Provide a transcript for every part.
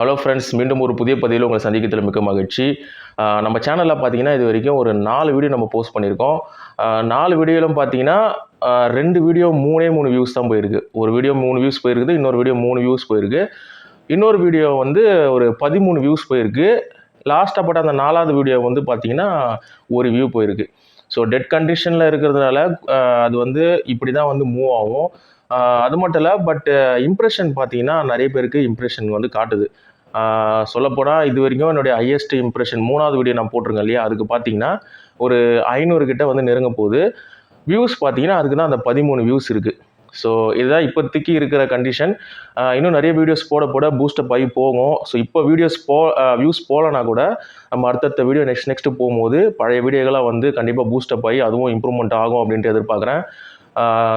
Hello friends, மீண்டும் ஒரு புதிய பதிவில் உங்களை சந்திக்கிறதுல மிக்க மகிழ்ச்சி. நம்ம சேனலில் பார்த்தீங்கன்னா இது வரைக்கும் ஒரு 4 வீடியோ நம்ம போஸ்ட் பண்ணியிருக்கோம். 4 வீடியோவிலும் பார்த்தீங்கன்னா 2 வீடியோ 3 வியூஸ் தான் போயிருக்கு. ஒரு வீடியோ 3 வியூஸ் போயிருக்குது, இன்னொரு வீடியோ 3 வியூஸ் போயிருக்கு, இன்னொரு வீடியோ வந்து ஒரு 13 வியூஸ் போயிருக்கு. லாஸ்ட்டாக போட்ட அந்த 4வது வீடியோ வந்து பார்த்தீங்கன்னா 1 வியூ போயிருக்கு. ஸோ டெட் கண்டிஷனில் இருக்கிறதுனால அது வந்து இப்படி தான் வந்து மூவ் ஆகும். அது மட்டும் இல்லை, பட் இம்ப்ரெஷன் பார்த்தீங்கன்னா நிறைய பேருக்கு இம்ப்ரெஷன் வந்து காட்டுது. சொல்லப்போனால் இது வரைக்கும் என்னுடைய ஹையஸ்ட் இம்ப்ரெஷன் 3வது வீடியோ நான் போட்டிருக்கேன் இல்லையா, அதுக்கு பார்த்தீங்கன்னா ஒரு 500 கிட்ட வந்து நெருங்க போகுது. வியூஸ் பார்த்தீங்கன்னா அதுக்கு தான் அந்த 13 வியூஸ் இருக்குது. ஸோ இதுதான் இப்போதைக்கு இருக்கிற கண்டிஷன். இன்னும் நிறைய வீடியோஸ் போட போட பூஸ்டப் ஆகி போகும். ஸோ இப்போ வியூஸ் போகலனா கூட நம்ம அடுத்தடுத்த வீடியோ நெக்ஸ்ட்டு போகும்போது பழைய வீடியோகளாக வந்து கண்டிப்பாக பூஸ்டப் ஆகி அதுவும் இம்ப்ரூவ்மெண்ட் ஆகும் அப்படின்ட்டு எதிர்பார்க்குறேன்.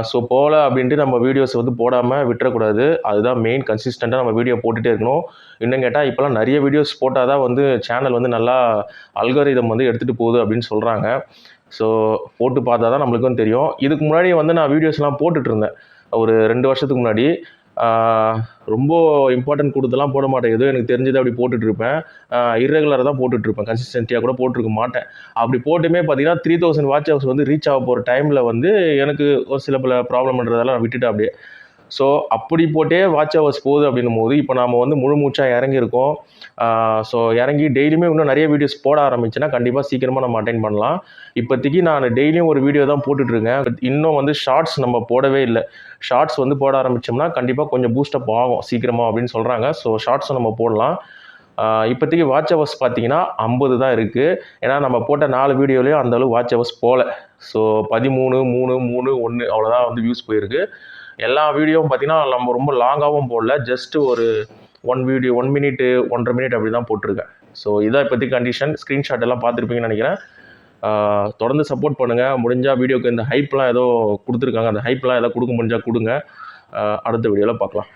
ஸோ போகல அப்படின்ட்டு நம்ம வீடியோஸ் வந்து போடாமல் விட்டுறக்கூடாது. அதுதான் மெயின். கன்சிஸ்டண்ட்டாக நம்ம வீடியோ போட்டுகிட்டே இருக்கணும். இன்னும் கேட்டால் இப்போலாம் நிறைய வீடியோஸ் போட்டால் தான் வந்து சேனல் வந்து நல்லா அல்காரிதம் வந்து எடுத்துகிட்டு போகுது அப்படின்னு சொல்கிறாங்க. ஸோ போட்டு பார்த்தா தான் நம்மளுக்கும் தெரியும். இதுக்கு முன்னாடி வந்து நான் வீடியோஸ்லாம் போட்டுட்ருந்தேன் ஒரு 2 வருஷத்துக்கு முன்னாடி. ரொம்ப இம்பார்ட்டன்ட் கொடுத்தெல்லாம் போட மாட்டேன். ஏதோ எனக்கு தெரிஞ்சதை அப்படி போட்டுட்ருப்பேன். இர்ரெகுலராக தான் போட்டுட்ருப்பேன். கன்சிஸ்டன்ட்டியாக கூட போட்டிருக்க மாட்டேன். அப்படி போட்டுமே பார்த்தீங்கன்னா 3000 வாட்ச் ஹவர்ஸ் வந்து ரீச் ஆக போகிற டைமில் வந்து எனக்கு ஒரு சில பல ப்ராப்ளம்ன்றதெல்லாம் நான் விட்டுட்டேன் அப்படியே. ஸோ அப்படி போட்டே வாட்ச் ஹவர்ஸ் போகுது அப்படின்னும் போது இப்போ நாம் வந்து முழு மூச்சாக இறங்கியிருக்கோம். ஸோ இறங்கி டெய்லியுமே இன்னும் நிறைய வீடியோஸ் போட ஆரம்பிச்சுன்னா கண்டிப்பாக சீக்கிரமாக நம்ம அட்டைன் பண்ணலாம். இப்போதைக்கு நான் டெய்லியும் ஒரு வீடியோ தான் போட்டுட்ருக்கேன். இன்னும் வந்து ஷார்ட்ஸ் நம்ம போடவே இல்லை. ஷார்ட்ஸ் வந்து போட ஆரம்பித்தோம்னா கண்டிப்பாக கொஞ்சம் பூஸ்டப் ஆகும் சீக்கிரமாக அப்படின்னு சொல்கிறாங்க. ஸோ ஷார்ட்ஸும் நம்ம போடலாம். இப்போதைக்கு வாட்ச் ஹவர்ஸ் பார்த்தீங்கன்னா 50 தான் இருக்குது. ஏன்னா நம்ம போட்ட 4 வீடியோலையும் அந்தளவு வாட்ச் ஹவர்ஸ் போகல. ஸோ 13, 3, 3, 1 அவ்வளோதான் வந்து வியூஸ் போயிருக்கு. எல்லா வீடியோவும் பார்த்தீங்கன்னா நம்ம ரொம்ப லாங்காகவும் போடல. ஜஸ்ட்டு ஒரு 1 வீடியோ 1 மினிட்டு 1.5 மினிட் அப்படி தான் போட்டிருக்கேன். ஸோ இதான் இப்போதைக்கு கண்டிஷன். ஸ்க்ரீன்ஷாட் எல்லாம் பார்த்துருப்பீங்கன்னு நினைக்கிறேன். தொடர்ந்து சப்போர்ட் பண்ணுங்கள். முடிஞ்சால் வீடியோக்கு இந்த ஹைப்லாம் ஏதோ கொடுத்துருக்காங்க, அந்த ஹைப்லாம் ஏதோ கொடுக்க முடிஞ்சால் கொடுங்க. அடுத்த வீடியோவில் பார்க்கலாம்.